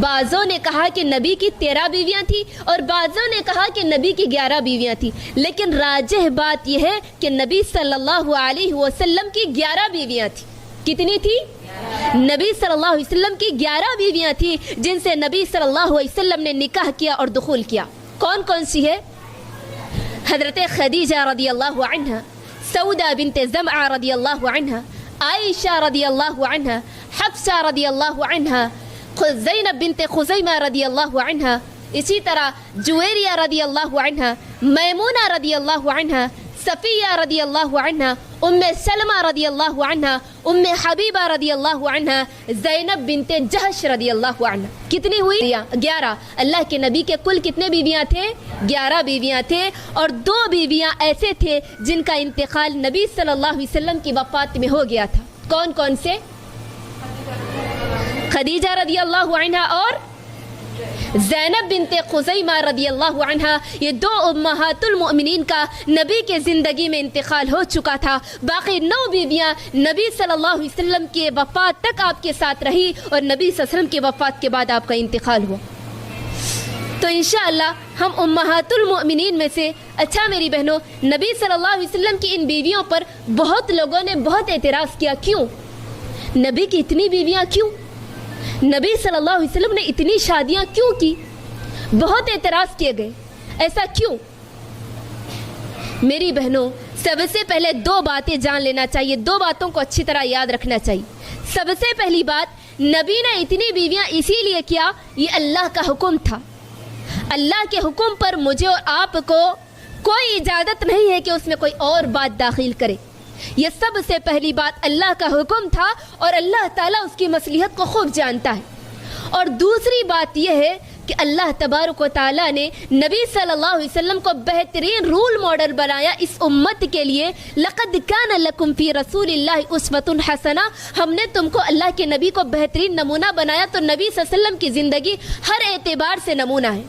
بعضوں نے کہا کہ نبی کی 13 بیویاں تھیں اور بعضوں نے کہا کہ نبی کی 11 بیویاں تھیں، لیکن راجح بات یہ ہے کہ نبی صلی اللہ علیہ وسلم کی 11 بیویاں تھیں۔ کتنی تھی؟ نبی صلی اللہ علیہ وسلم کی 11 بیویاں تھیں جن سے نبی صلی اللہ علیہ وسلم نے نکاح کیا اور دخول کیا۔ کون کون سی ہے؟ حضرت خدیجہ رضی اللہ عنہ، سودا بنت زمعہ رضی اللہ عنہ، عائشہ رضی اللہ عنہ، حفصہ رضی اللہ عنہ، زینب بنت خزیمہ رضی اللہ عنہ، اسی طرح جویریہ رضی اللہ عنہ، میمونہ رضی اللہ عنہ، صفیہ رضی اللہ عنہ، ام سلمہ رضی اللہ عنہ، ام حبیبہ رضی اللہ عنہ، زینب بنت جہش رضی اللہ عنہ۔ کتنی ہوئی؟ 11۔ اللہ کے نبی کے کل کتنے بیویاں تھے؟ 11 بیویاں تھے، اور 2 بیویاں ایسے تھے جن کا انتقال نبی صلی اللہ علیہ وسلم کی وفات میں ہو گیا تھا۔ کون کون سے؟ خدیجہ رضی اللہ عنہ اور زینب بنت خزیمہ رضی اللہ عنہ۔ یہ 2 امہات المؤمنین کا نبی کے زندگی میں انتقال ہو چکا تھا۔ باقی 9 بیویاں نبی صلی اللہ علیہ وسلم کے وفات تک آپ کے ساتھ رہی، اور نبی صلی اللہ علیہ وسلم کے وفات کے بعد آپ کا انتقال ہوا۔ تو انشاءاللہ ہم امہات المؤمنین میں سے، اچھا میری بہنوں، نبی صلی اللہ علیہ وسلم کی ان بیویوں پر بہت لوگوں نے بہت اعتراض کیا۔ کیوں؟ نبی کی اتنی بیویاں کیوں؟ نبی صلی اللہ علیہ وسلم نے اتنی شادیاں کیوں کی؟ بہت اعتراض کیے گئے۔ ایسا کیوں؟ میری بہنوں، سب سے پہلے 2 باتیں جان لینا چاہیے، 2 باتوں کو اچھی طرح یاد رکھنا چاہیے۔ سب سے پہلی بات، نبی نے اتنی بیویاں اسی لیے کیا، یہ اللہ کا حکم تھا۔ اللہ کے حکم پر مجھے اور آپ کو کوئی اجازت نہیں ہے کہ اس میں کوئی اور بات داخل کرے۔ یہ سب سے پہلی بات، اللہ کا حکم تھا، اور اللہ تعالیٰ اس کی مصلحت کو خوب جانتا ہے۔ اور دوسری بات یہ ہے کہ اللہ تبارک و تعالیٰ نے نبی صلی اللہ علیہ وسلم کو بہترین رول ماڈل بنایا اس امت کے لیے۔ لقد کان لکم فی رسول اللہ اسوۃ حسنہ، ہم نے تم کو اللہ کے نبی کو بہترین نمونہ بنایا۔ تو نبی صلی اللہ علیہ وسلم کی زندگی ہر اعتبار سے نمونہ ہے،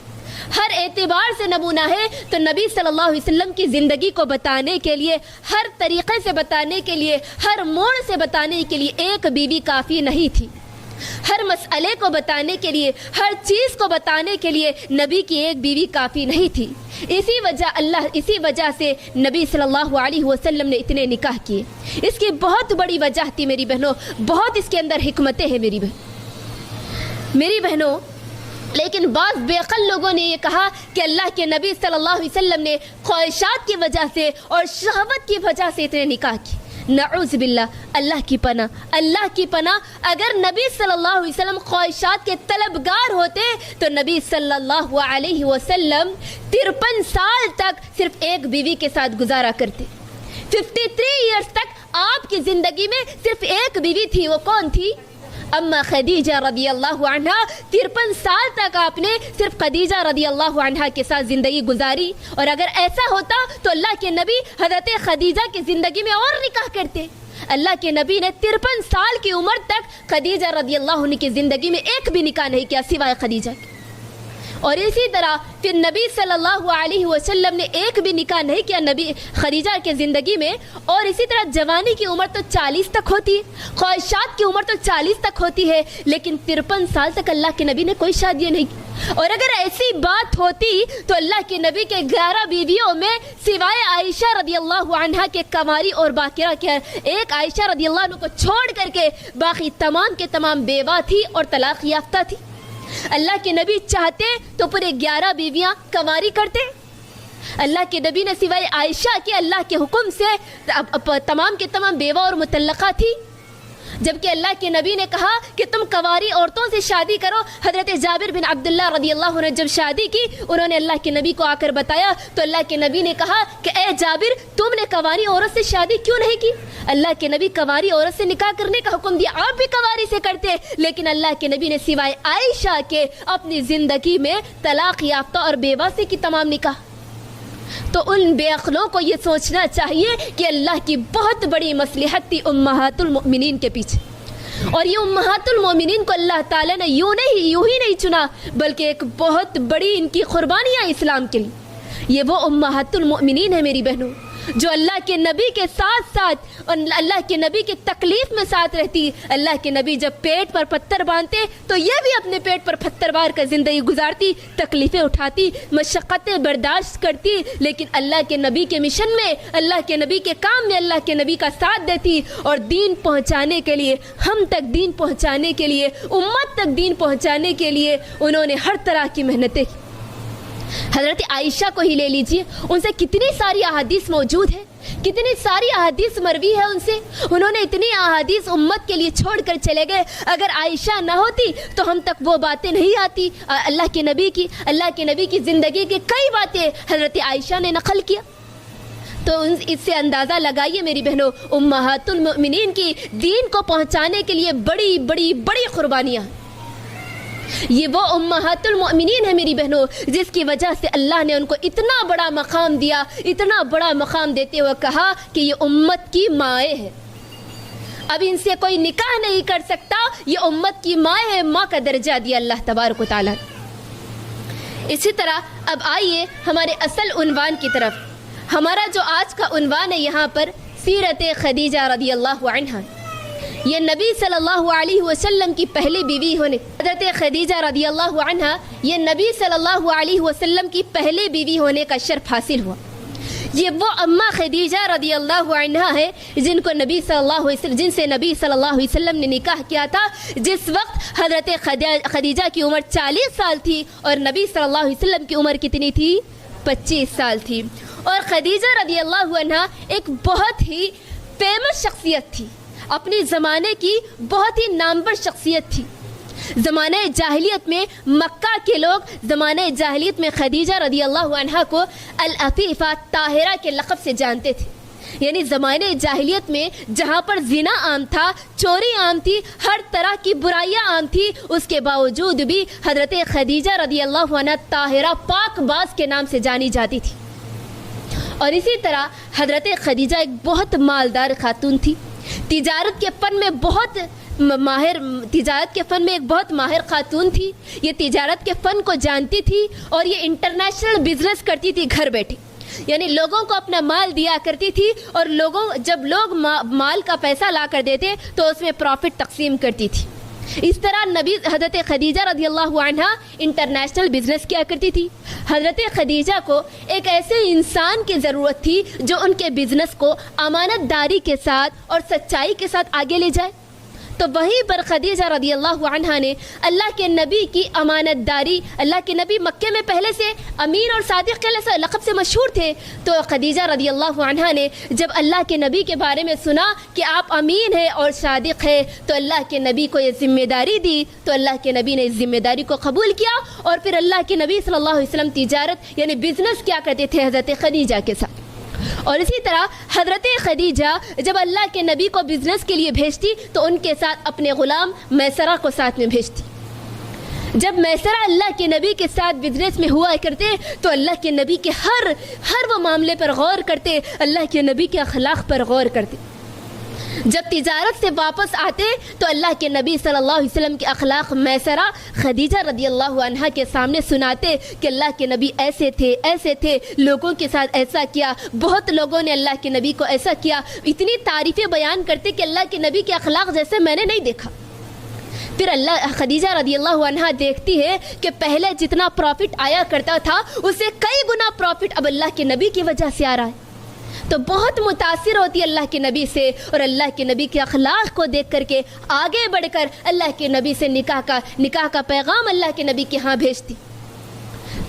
ہر اعتبار سے نمونہ ہے۔ تو نبی صلی اللہ علیہ وسلم کی زندگی کو بتانے کے لیے، ہر طریقے سے بتانے کے لیے، ہر موڑ سے بتانے کے لیے ایک بیوی کافی نہیں تھی۔ ہر مسئلے کو بتانے کے لیے، ہر چیز کو بتانے کے لیے نبی کی ایک بیوی کافی نہیں تھی۔ اسی وجہ سے نبی صلی اللہ علیہ وسلم نے اتنے نکاح کیے۔ اس کی بہت بڑی وجہ تھی میری بہنوں، بہت اس کے اندر حکمتیں ہیں میری بہنوں۔ لیکن بعض بے عقل لوگوں نے یہ کہا کہ اللہ کے نبی صلی اللہ علیہ وسلم نے خواہشات کی وجہ سے اور شہوت کی وجہ سے اتنے نکاح کی۔ نعوذ باللہ، اللہ کی پناہ، اللہ کی پناہ۔ اگر نبی صلی اللہ علیہ وسلم خواہشات کے طلبگار ہوتے تو نبی صلی اللہ علیہ وسلم 53 سال تک صرف ایک بیوی کے ساتھ گزارا کرتے۔ 53 ایئرز تک آپ کی زندگی میں صرف ایک بیوی تھی۔ وہ کون تھی؟ اما خدیجہ رضی اللہ عنہ۔ 53 سال تک آپ نے صرف خدیجہ رضی اللہ عنہ کے ساتھ زندگی گزاری، اور اگر ایسا ہوتا تو اللہ کے نبی حضرت خدیجہ کی زندگی میں اور نکاح کرتے۔ اللہ کے نبی نے 53 سال کی عمر تک خدیجہ رضی اللہ عنہ کی زندگی میں ایک بھی نکاح نہیں کیا سوائے خدیجہ کے۔ اور اسی طرح پھر نبی صلی اللہ علیہ وسلم نے ایک بھی نکاح نہیں کیا نبی خدیجہ کے زندگی میں۔ اور اسی طرح جوانی کی عمر تو 40 تک ہوتی ہے، خواہشات کی عمر تو 40 تک ہوتی ہے، لیکن 53 سال تک اللہ کے نبی نے کوئی شادی نہیں کی۔ اور اگر ایسی بات ہوتی تو اللہ کے نبی کے 11 بیویوں میں سوائے عائشہ رضی اللہ عنہ کے کنواری اور باقرہ کے ایک عائشہ رضی اللہ عنہ کو چھوڑ کر کے باقی تمام کے تمام بیوہ تھی اور طلاق یافتہ تھی۔ اللہ کے نبی چاہتے تو پورے 11 بیویاں کنواری کرتے۔ اللہ کے نبی نے سوائے عائشہ کے اللہ کے حکم سے تمام کے تمام بیوہ اور مطلقہ تھی، جبکہ اللہ کے نبی نے کہا کہ تم کنواری عورتوں سے شادی کرو۔ حضرت جابر بن عبداللہ رضی اللہ عنہ جب شادی کی، انہوں نے اللہ کے نبی کو آ کر بتایا تو اللہ کے نبی نے کہا کہ اے جابر، تم نے کنواری عورت سے شادی کیوں نہیں کی؟ اللہ کے نبی کنواری عورت سے نکاح کرنے کا حکم دیا، آپ بھی کنواری سے کرتے، لیکن اللہ کے نبی نے سوائے عائشہ کے اپنی زندگی میں طلاق یافتہ اور بیوہ سے کی تمام نکاح۔ تو ان بے عقلوں کو یہ سوچنا چاہیے کہ اللہ کی بہت بڑی مصلحت تھی امہات المؤمنین کے پیچھے، اور یہ امہات المؤمنین کو اللہ تعالیٰ نے یوں ہی نہیں چنا، بلکہ ایک بہت بڑی ان کی قربانیاں اسلام کے لیے۔ یہ وہ امہات المؤمنین ہیں میری بہنوں۔ جو اللہ کے نبی کے ساتھ ساتھ اور اللہ کے نبی کے تکلیف میں ساتھ رہتی. اللہ کے نبی جب پیٹ پر پتھر باندھتے تو یہ بھی اپنے پیٹ پر پتھر بار کر زندگی گزارتی, تکلیفیں اٹھاتی, مشقتیں برداشت کرتی, لیکن اللہ کے نبی کے مشن میں, اللہ کے نبی کے کام میں اللہ کے نبی کا ساتھ دیتی. اور دین پہنچانے کے لیے, ہم تک دین پہنچانے کے لیے, امت تک دین پہنچانے کے لیے انہوں نے ہر طرح کی محنتیں کی. حضرت عائشہ کو ہی لے لیجئے, ان سے کتنی ساری احادیث موجود ہیں, کتنی ساری احادیث مروی ہے ان سے. انہوں نے اتنی احادیث امت کے لیے چھوڑ کر چلے گئے. اگر عائشہ نہ ہوتی تو ہم تک وہ باتیں نہیں آتی اللہ کے نبی کی. اللہ کے نبی کی زندگی کی کئی باتیں حضرت عائشہ نے نقل کیا. تو اس سے اندازہ لگائیے میری بہنوں, امہات المؤمنین کی دین کو پہنچانے کے لیے بڑی بڑی بڑی قربانیاں. یہ وہ امہات المؤمنین ہیں میری بہنوں جس کی وجہ سے اللہ نے ان کو اتنا بڑا مقام دیا, اتنا بڑا مقام دیتے ہوئے کہا کہ یہ امت کی مائیں ہیں. اب ان سے کوئی نکاح نہیں کر سکتا, یہ امت کی مائیں ہیں, ماں کا درجہ دیا اللہ تبارک و تعالیٰ. اسی طرح اب آئیے ہمارے اصل عنوان کی طرف. ہمارا جو آج کا عنوان ہے یہاں پر سیرت خدیجہ رضی اللہ عنہا. یہ نبی صلی اللہ علیہ وسلم کی پہلی بیوی ہونے, حضرت خدیجہ رضی اللہ عنہا یہ نبی صلی اللہ علیہ وسلم کی پہلی بیوی ہونے کا شرف حاصل ہوا. یہ وہ اماں خدیجہ رضی اللہ عنہا ہے جن کو نبی صلی اللہ علیہ وسلم, جن سے نبی صلی اللہ علیہ وسلم نے نکاح کیا تھا جس وقت حضرت خدیجہ کی عمر 40 سال تھی اور نبی صلی اللہ علیہ وسلم کی عمر کتنی تھی؟ 25 سال تھی. اور خدیجہ رضی اللہ عنہا ایک بہت ہی فیمس شخصیت تھی, اپنی زمانے کی بہت ہی نامور شخصیت تھی. زمانہ جاہلیت میں مکہ کے لوگ زمانہ جاہلیت میں خدیجہ رضی اللہ عنہا کو العفیفہ طاہرہ کے لقب سے جانتے تھے. یعنی زمانہ جاہلیت میں جہاں پر زنا عام تھا, چوری عام تھی, ہر طرح کی برائیاں عام تھی, اس کے باوجود بھی حضرت خدیجہ رضی اللہ عنہا طاہرہ پاک باز کے نام سے جانی جاتی تھی. اور اسی طرح حضرت خدیجہ ایک بہت مالدار خاتون تھی, تجارت کے فن میں ایک بہت ماہر خاتون تھی. یہ تجارت کے فن کو جانتی تھی اور یہ انٹرنیشنل بزنس کرتی تھی گھر بیٹھے. یعنی لوگوں کو اپنا مال دیا کرتی تھی اور جب لوگ مال کا پیسہ لا کر دیتے تو اس میں پروفٹ تقسیم کرتی تھی. اس طرح حضرت خدیجہ رضی اللہ عنہا انٹرنیشنل بزنس کیا کرتی تھی. حضرت خدیجہ کو ایک ایسے انسان کی ضرورت تھی جو ان کے بزنس کو امانت داری کے ساتھ اور سچائی کے ساتھ آگے لے جائے. تو وہیں پر خدیجہ رضی اللہ عنہا نے اللہ کے نبی کی امانت داری, اللہ کے نبی مکے میں پہلے سے امین اور صادق کے لقب سے مشہور تھے, تو خدیجہ رضی اللہ عنہا نے جب اللہ کے نبی کے بارے میں سنا کہ آپ امین ہیں اور صادق ہیں تو اللہ کے نبی کو یہ ذمہ داری دی. تو اللہ کے نبی نے اس ذمہ داری کو قبول کیا اور پھر اللہ کے نبی صلی اللہ علیہ وسلم تجارت یعنی بزنس کیا کرتے تھے حضرت خدیجہ کے ساتھ. اور اسی طرح حضرت خدیجہ جب اللہ کے نبی کو بزنس کے لیے بھیجتی تو ان کے ساتھ اپنے غلام میسرہ کو ساتھ میں بھیجتی. جب میسرہ اللہ کے نبی کے ساتھ بزنس میں ہوا کرتے تو اللہ کے نبی کے ہر وہ معاملے پر غور کرتے, اللہ کے نبی کے اخلاق پر غور کرتے. جب تجارت سے واپس آتے تو اللہ کے نبی صلی اللہ علیہ وسلم کے اخلاق میسرہ خدیجہ رضی اللہ عنہا کے سامنے سناتے کہ اللہ کے نبی ایسے تھے, لوگوں کے ساتھ ایسا کیا, بہت لوگوں نے اللہ کے نبی کو ایسا کیا. اتنی تعریفیں بیان کرتے کہ اللہ کے نبی کے اخلاق جیسے میں نے نہیں دیکھا. پھر خدیجہ رضی اللہ عنہا دیکھتی ہے کہ پہلے جتنا پروفٹ آیا کرتا تھا اس سے کئی گنا پروفٹ اب اللہ کے نبی کی وجہ سے آ رہا ہے. تو بہت متاثر ہوتی اللہ کے نبی سے اور اللہ کے نبی کے اخلاق کو دیکھ کر کے آگے بڑھ کر اللہ کے نبی سے نکاح کا پیغام اللہ کے نبی کے ہاں بھیجتی.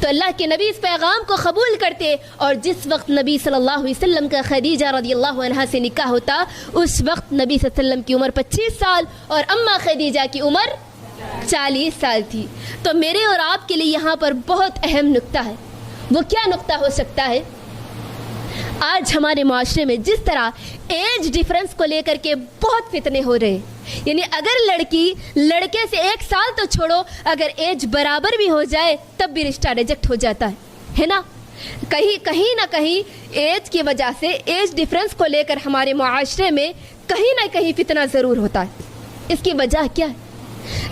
تو اللہ کے نبی اس پیغام کو قبول کرتے اور جس وقت نبی صلی اللہ علیہ وسلم کا خدیجہ رضی اللہ عنہا سے نکاح ہوتا اس وقت نبی صلی اللہ علیہ وسلم کی عمر 25 سال اور اماں خدیجہ کی عمر 40 سال تھی. تو میرے اور آپ کے لیے یہاں پر بہت اہم نقطہ ہے. وہ کیا نقطہ ہو سکتا ہے؟ آج ہمارے معاشرے میں جس طرح ایج ڈیفرنس کو لے کر کے بہت فتنے ہو رہے ہیں. یعنی اگر لڑکی لڑکے سے 1 سال تو چھوڑو, اگر ایج برابر بھی ہو جائے تب بھی رشتہ ریجیکٹ ہو جاتا ہے نا. کہیں نہ کہیں ایج کی وجہ سے ایج ڈیفرنس کو لے کر ہمارے معاشرے میں کہیں نہ کہیں فتنہ ضرور ہوتا ہے. اس کی وجہ کیا ہے؟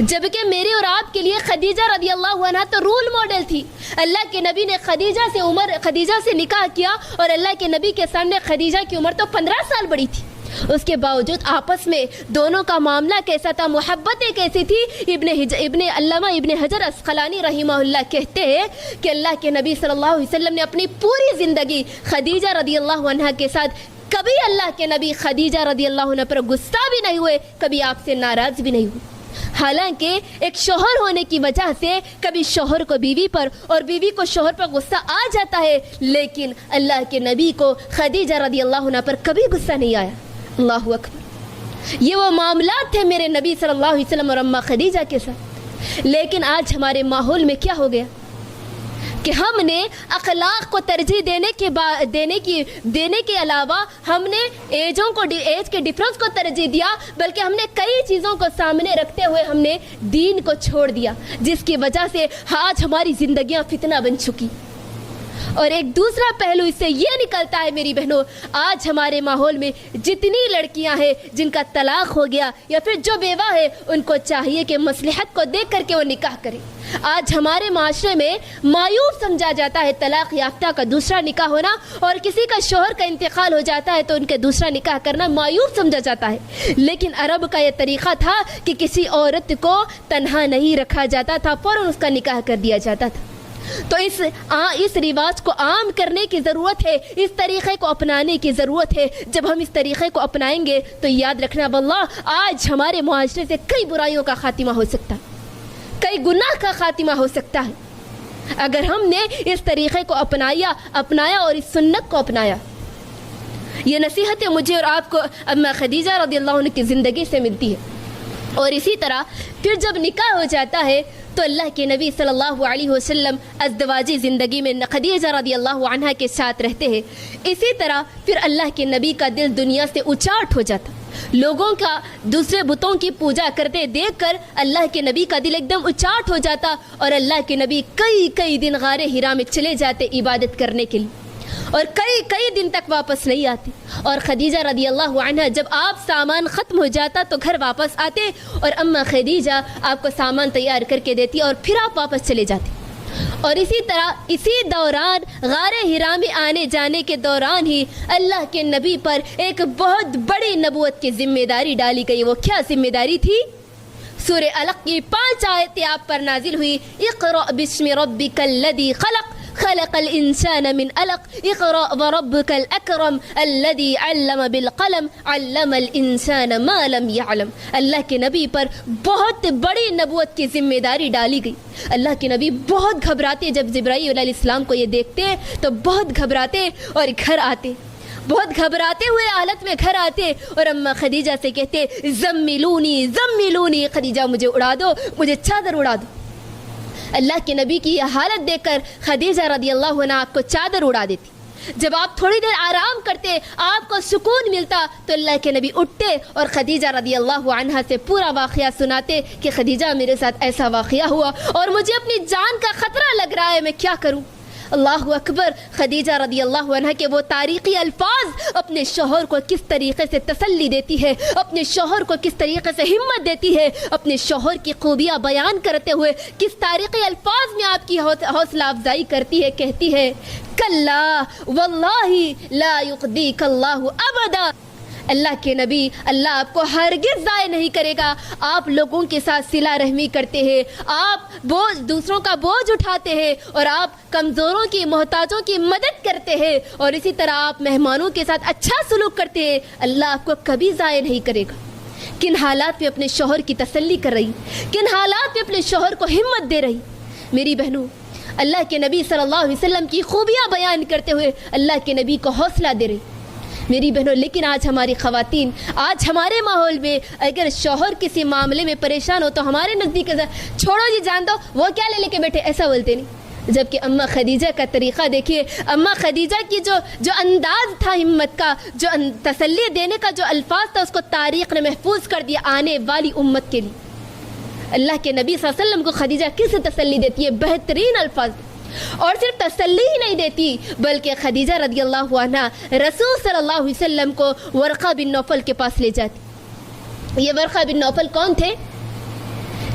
جبکہ میرے اور آپ کے لیے خدیجہ رضی اللہ عنہا تو رول ماڈل تھی. اللہ کے نبی نے خدیجہ سے نکاح کیا اور اللہ کے نبی کے سامنے خدیجہ کی عمر تو 15 سال بڑی تھی. اس کے باوجود آپس میں دونوں کا معاملہ کیسا تھا, محبتیں کیسی تھی. علامہ ابن حجر عسقلانی رحمہ اللہ کہتے ہیں کہ اللہ کے نبی صلی اللہ علیہ وسلم نے اپنی پوری زندگی خدیجہ رضی اللہ عنہا کے ساتھ, کبھی اللہ کے نبی خدیجہ رضی اللہ عنہ پر غصہ بھی نہیں ہوئے, کبھی آپ سے ناراض بھی نہیں ہوئے. حالانکہ ایک شوہر ہونے کی وجہ سے کبھی شوہر کو بیوی پر اور بیوی کو شوہر پر غصہ آ جاتا ہے, لیکن اللہ کے نبی کو خدیجہ رضی اللہ عنہ پر کبھی غصہ نہیں آیا. اللہ اکبر. یہ وہ معاملات تھے میرے نبی صلی اللہ علیہ وسلم اور اماں خدیجہ کے ساتھ. لیکن آج ہمارے ماحول میں کیا ہو گیا کہ ہم نے اخلاق کو ترجیح دینے کے علاوہ ہم نے ایج کے ڈفرنس کو ترجیح دیا, بلکہ ہم نے کئی چیزوں کو سامنے رکھتے ہوئے ہم نے دین کو چھوڑ دیا, جس کی وجہ سے آج ہماری زندگیاں فتنہ بن چکی. اور ایک دوسرا پہلو اس سے یہ نکلتا ہے میری بہنوں, آج ہمارے ماحول میں جتنی لڑکیاں ہیں جن کا طلاق ہو گیا یا پھر جو بیوہ ہے, ان کو چاہیے کہ مصلحت کو دیکھ کر کے وہ نکاح کریں. آج ہمارے معاشرے میں مایوب سمجھا جاتا ہے طلاق یافتہ کا دوسرا نکاح ہونا, اور کسی کا شوہر کا انتقال ہو جاتا ہے تو ان کے دوسرا نکاح کرنا مایوب سمجھا جاتا ہے. لیکن عرب کا یہ طریقہ تھا کہ کسی عورت کو تنہا نہیں رکھا جاتا تھا, فوراً اس کا نکاح کر دیا جاتا تھا. تو اس رواج کو عام کرنے کی ضرورت ہے, اس طریقے کو اپنانے کی ضرورت ہے. جب ہم اس طریقے کو اپنائیں گے تو یاد رکھنا واللہ آج ہمارے معاشرے سے کئی برائیوں کا خاتمہ ہو سکتا ہے, کئی گناہ کا خاتمہ ہو سکتا ہے, اگر ہم نے اس طریقے کو اپنایا اور اس سنت کو اپنایا. یہ نصیحتیں مجھے اور آپ کو اماں خدیجہ رضی اللہ عنہ کی زندگی سے ملتی ہے. اور اسی طرح پھر جب نکاح ہو جاتا ہے تو اللہ کے نبی صلی اللہ علیہ وسلم ازدواجی زندگی میں خدیجہ رضی اللہ عنہا کے ساتھ رہتے ہیں. اسی طرح پھر اللہ کے نبی کا دل دنیا سے اچاٹ ہو جاتا, لوگوں کا دوسرے بتوں کی پوجا کرتے دیکھ کر اللہ کے نبی کا دل ایک دم اچاٹ ہو جاتا, اور اللہ کے نبی کئی دن غار حرا میں چلے جاتے عبادت کرنے کے لیے, اور کئی دن تک واپس نہیں آتے. اور خدیجہ رضی اللہ عنہا جب آپ سامان ختم ہو جاتا تو گھر واپس آتے, اور اماں خدیجہ آپ کو سامان تیار کر کے دیتی اور پھر آپ واپس چلے جاتے. اور اسی طرح اسی دوران غار حرا میں آنے جانے کے دوران ہی اللہ کے نبی پر ایک بہت بڑی نبوت کی ذمہ داری ڈالی گئی. وہ کیا ذمہ داری تھی؟ سورہ علق کی 5 آیتیں آپ پر نازل ہوئی. اقرأ بسم ربک الذی خلق خلق الانسان من علق اقرأ وربك الاکرم الذي علم بالقلم علم الانسان ما لم يعلم. اللہ کے نبی پر بہت بڑی نبوت کی ذمہ داری ڈالی گئی. اللہ کے نبی بہت گھبراتے, جب جبرائیل علیہ السلام کو یہ دیکھتے تو بہت گھبراتے اور گھر آتے, بہت گھبراتے ہوئے حالت میں گھر آتے اور اماں خدیجہ سے کہتے زملونی, خدیجہ مجھے اڑا دو, مجھے چادر اڑا دو. اللہ کے نبی کی یہ حالت دیکھ کر خدیجہ رضی اللہ عنہا آپ کو چادر اڑا دیتی. جب آپ تھوڑی دیر آرام کرتے, آپ کو سکون ملتا, تو اللہ کے نبی اٹھتے اور خدیجہ رضی اللہ عنہا سے پورا واقعہ سناتے کہ خدیجہ میرے ساتھ ایسا واقعہ ہوا اور مجھے اپنی جان کا خطرہ لگ رہا ہے, میں کیا کروں. اللہ اکبر. خدیجہ رضی اللہ عنہا کے وہ تاریخی الفاظ اپنے شوہر کو کس طریقے سے تسلی دیتی ہے, اپنے شوہر کو کس طریقے سے ہمت دیتی ہے, اپنے شوہر کی خوبیاں بیان کرتے ہوئے کس تاریخی الفاظ میں آپ کی حوصلہ افزائی کرتی ہے. کہتی ہے کلا واللہ لا یخزیک اللہ ابدا. اللہ کے نبی, اللہ آپ کو ہرگز ضائع نہیں کرے گا. آپ لوگوں کے ساتھ صلہ رحمی کرتے ہیں, آپ دوسروں کا بوجھ اٹھاتے ہیں, اور آپ کمزوروں کی محتاجوں کی مدد کرتے ہیں, اور اسی طرح آپ مہمانوں کے ساتھ اچھا سلوک کرتے ہیں. اللہ آپ کو کبھی ضائع نہیں کرے گا. کن حالات میں اپنے شوہر کی تسلی کر رہی, کن حالات میں اپنے شوہر کو ہمت دے رہی. میری بہنوں, اللہ کے نبی صلی اللہ علیہ وسلم کی خوبیاں بیان کرتے ہوئے اللہ کے نبی کو حوصلہ دے رہی. میری بہنوں, لیکن آج ہماری خواتین, آج ہمارے ماحول میں اگر شوہر کسی معاملے میں پریشان ہو تو ہمارے نزدیک چھوڑو جی, جان دو, وہ کیا لے کے بیٹھے, ایسا بولتے نہیں. جبکہ اماں خدیجہ کا طریقہ دیکھیے, اماں خدیجہ کی جو انداز تھا ہمت کا, جو تسلی دینے کا جو الفاظ تھا, اس کو تاریخ نے محفوظ کر دیا آنے والی امت کے لیے. اللہ کے نبی صلی اللہ علیہ وسلم کو خدیجہ کس تسلی دیتی ہے؟ بہترین الفاظ. اور صرف تسلی ہی نہیں دیتی, بلکہ خدیجہ رضی اللہ عنہا رسول صلی اللہ علیہ وسلم کو ورقہ بن نوفل کے پاس لے جاتی. یہ ورقہ بن نوفل کون تھے؟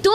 2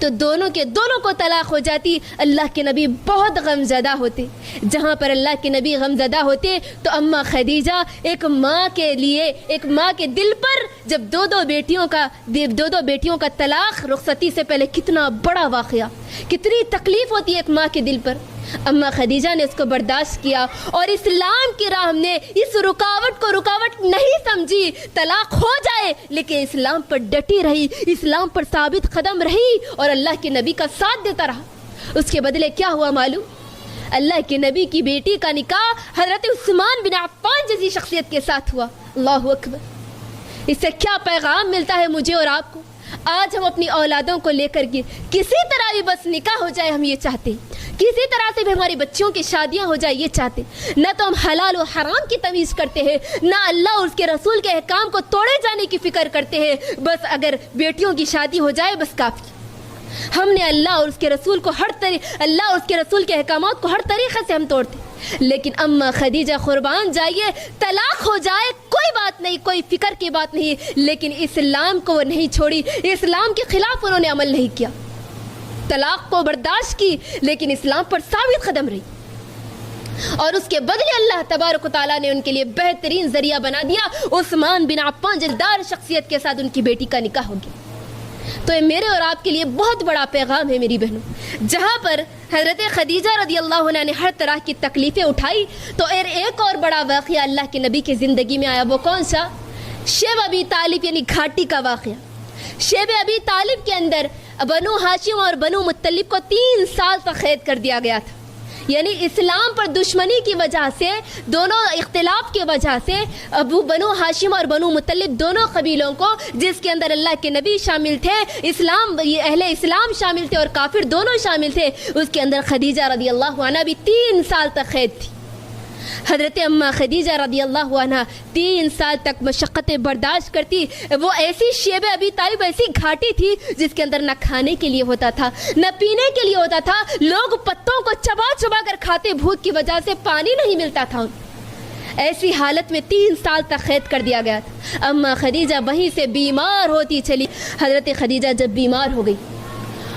تو دونوں کے دونوں کو طلاق ہو جاتی. اللہ کے نبی بہت غمزدہ ہوتے. جہاں پر اللہ کے نبی غمزدہ ہوتے تو اماں خدیجہ ایک ماں کے لیے, ایک ماں کے دل پر جب دو بیٹیوں کا طلاق رخصتی سے پہلے کتنا بڑا واقعہ, کتنی تکلیف ہوتی ہے ایک ماں کے دل پر. اماں خدیجہ نے اس کو برداشت کیا اور اسلام کی راہ نے اس رکاوٹ کو رکاوٹ نہیں سمجھی. طلاق ہو جائے لیکن اسلام پر ڈٹی رہی, اسلام پر ثابت قدم رہی اور اللہ کے نبی کا ساتھ دیتا رہا. اس کے بدلے کیا ہوا معلوم؟ اللہ کے نبی کی بیٹی کا نکاح حضرت عثمان بن عفان جیسی شخصیت کے ساتھ ہوا. اللہ اکبر. اس سے کیا پیغام ملتا ہے مجھے اور آپ کو؟ آج ہم اپنی اولادوں کو لے کر کے کسی طرح بھی بس نکاح ہو جائے ہم یہ چاہتے ہیں, کسی طرح سے بھی ہماری بچیوں کی شادیاں ہو جائے یہ چاہتے ہیں. نہ تو ہم حلال و حرام کی تمیز کرتے ہیں, نہ اللہ اور اس کے رسول کے احکام کو توڑے جانے کی فکر کرتے ہیں. بس اگر بیٹیوں کی شادی ہو جائے بس کافی. ہم نے اللہ اور اس کے رسول کو اللہ اور اس کے رسول کے احکامات کو ہر طریقے سے ہم توڑتے. لیکن اماں خدیجہ قربان جائیے, طلاق ہو جائے کوئی بات نہیں, کوئی فکر کی بات نہیں, لیکن اسلام کو وہ نہیں چھوڑی, اسلام کے خلاف انہوں نے عمل نہیں کیا. طلاق کو برداشت کی لیکن اسلام پر ثابت قدم رہی. اور اس کے بدلے اللہ تبارک و تعالیٰ نے ان کے لیے بہترین ذریعہ بنا دیا. عثمان بن عفان جلدار شخصیت کے ساتھ ان کی بیٹی کا نکاح ہو گیا. تو یہ میرے اور آپ کے لیے بہت بڑا پیغام ہے میری بہنوں. جہاں پر حضرت خدیجہ رضی اللہ عنہ نے ہر طرح کی تکلیفیں اٹھائی تو ایک اور بڑا واقعہ اللہ کے نبی کی زندگی میں آیا. وہ کون سا؟ شیب ابی طالب یعنی گھاٹی کا واقعہ. شیب ابی طالب کے اندر بنو ہاشم اور بنو مطلب کو 3 سال تک قید کر دیا گیا تھا. یعنی اسلام پر دشمنی کی وجہ سے, دونوں اختلاف کی وجہ سے بنو ہاشم اور بنو مطلب دونوں قبیلوں کو, جس کے اندر اللہ کے نبی شامل تھے, اہل اسلام شامل تھے اور کافر دونوں شامل تھے, اس کے اندر خدیجہ رضی اللہ عنہ بھی 3 سال تک قید تھی. حضرت اماں خدیجہ رضی اللہ عنہ 3 سال تک مشقتیں برداشت کرتی. وہ ایسی شیب ابی طالب ایسی گھاٹی تھی جس کے اندر نہ کھانے کے لیے ہوتا تھا نہ پینے کے لیے ہوتا تھا. لوگ پتوں کو چبا چبا کر کھاتے, بھوک کی وجہ سے پانی نہیں ملتا تھا. ایسی حالت میں 3 سال تک قید کر دیا گیا تھا. اماں خدیجہ وہیں سے بیمار ہوتی چلی. حضرت خدیجہ جب بیمار ہو گئی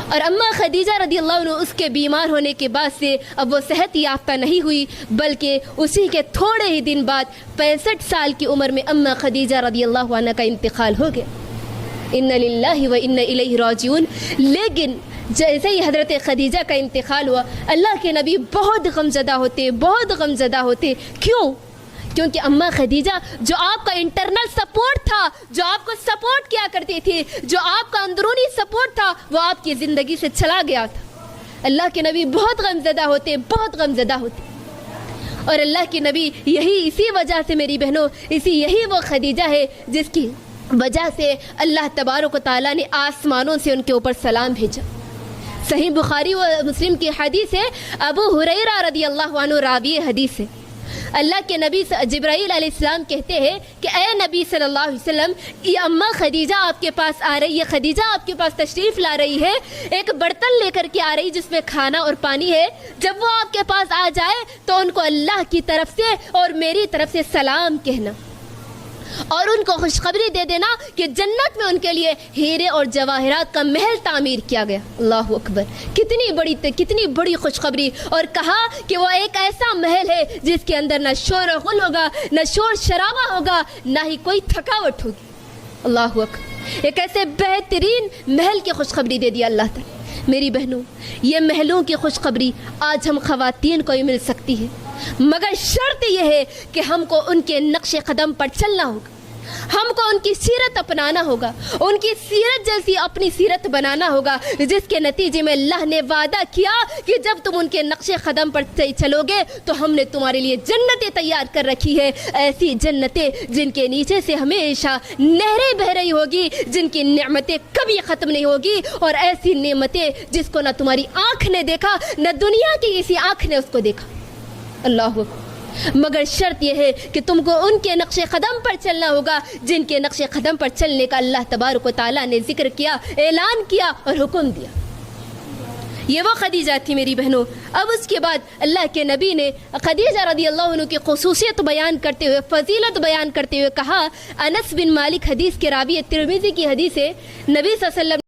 اور اماں خدیجہ رضی اللہ عنہ اس کے بیمار ہونے کے بعد سے اب وہ صحت یافتہ نہیں ہوئی, بلکہ اسی کے تھوڑے ہی دن بعد 65 سال کی عمر میں اماں خدیجہ رضی اللہ عنہ کا انتقال ہو گیا. ان للہ و انا الیہ راجعون. لیکن جیسے ہی حضرت خدیجہ کا انتقال ہوا اللہ کے نبی بہت غمزدہ ہوتے. کیوں؟ کیونکہ اماں خدیجہ جو آپ کا انٹرنل سپورٹ تھا, جو آپ کو سپورٹ کیا کرتی تھی, جو آپ کا اندرونی سپورٹ تھا, وہ آپ کی زندگی سے چلا گیا تھا. اللہ کے نبی بہت غمزدہ ہوتے. اور اللہ کے نبی اسی وجہ سے میری بہنوں, یہی وہ خدیجہ ہے جس کی وجہ سے اللہ تبارک و تعالیٰ نے آسمانوں سے ان کے اوپر سلام بھیجا. صحیح بخاری و مسلم کی حدیث ہے, ابو ہریرہ رضی اللہ عنہ راوی حدیث ہے. اللہ کے نبی جبرائیل علیہ السلام کہتے ہیں کہ اے نبی صلی اللہ علیہ وسلم, یہ اماں خدیجہ آپ کے پاس آ رہی ہے, خدیجہ آپ کے پاس تشریف لا رہی ہے, ایک برتن لے کر کے آ رہی جس میں کھانا اور پانی ہے. جب وہ آپ کے پاس آ جائے تو ان کو اللہ کی طرف سے اور میری طرف سے سلام کہنا اور ان کو خوشخبری دے دینا کہ جنت میں ان کے لیے ہیرے اور جواہرات کا محل تعمیر کیا گیا. اللہ اکبر. کتنی بڑی خوشخبری. اور کہا کہ وہ ایک ایسا محل ہے جس کے اندر نہ شور و غل ہوگا, نہ شور شرابہ ہوگا, نہ ہی کوئی تھکاوٹ ہوگی. اللہ اکبر. ایک ایسے بہترین محل کی خوشخبری دے دیا اللہ تعالی. میری بہنوں, یہ محلوں کی خوشخبری آج ہم خواتین کو ہی مل سکتی ہے, مگر شرط یہ ہے کہ ہم کو ان کے نقش قدم پر چلنا ہوگا, ہم کو ان کی سیرت اپنانا ہوگا, ان کی سیرت جیسی اپنی سیرت بنانا ہوگا, جس کے نتیجے میں اللہ نے وعدہ کیا کہ جب تم ان کے نقش قدم پر چلو گے تو ہم نے تمہارے لیے جنتیں تیار کر رکھی ہے. ایسی جنتیں جن کے نیچے سے ہمیشہ نہریں بہ رہی ہوگی, جن کی نعمتیں کبھی ختم نہیں ہوگی, اور ایسی نعمتیں جس کو نہ تمہاری آنکھ نے دیکھا نہ دنیا کی کسی آنکھ نے اس کو دیکھا. اللہ اکبر. مگر شرط یہ ہے کہ تم کو ان کے نقش قدم پر چلنا ہوگا جن کے نقش قدم پر چلنے کا اللہ تبارک و تعالیٰ نے ذکر کیا, اعلان کیا اور حکم دیا. یہ وہ خدیجہ تھی میری بہنوں. اب اس کے بعد اللہ کے نبی نے خدیجہ رضی اللہ عنہ کی خصوصیت بیان کرتے ہوئے, فضیلت بیان کرتے ہوئے کہا. انس بن مالک حدیث کے راوی, ترمذی کی حدیث ہے, نبی صلی اللہ علیہ وسلم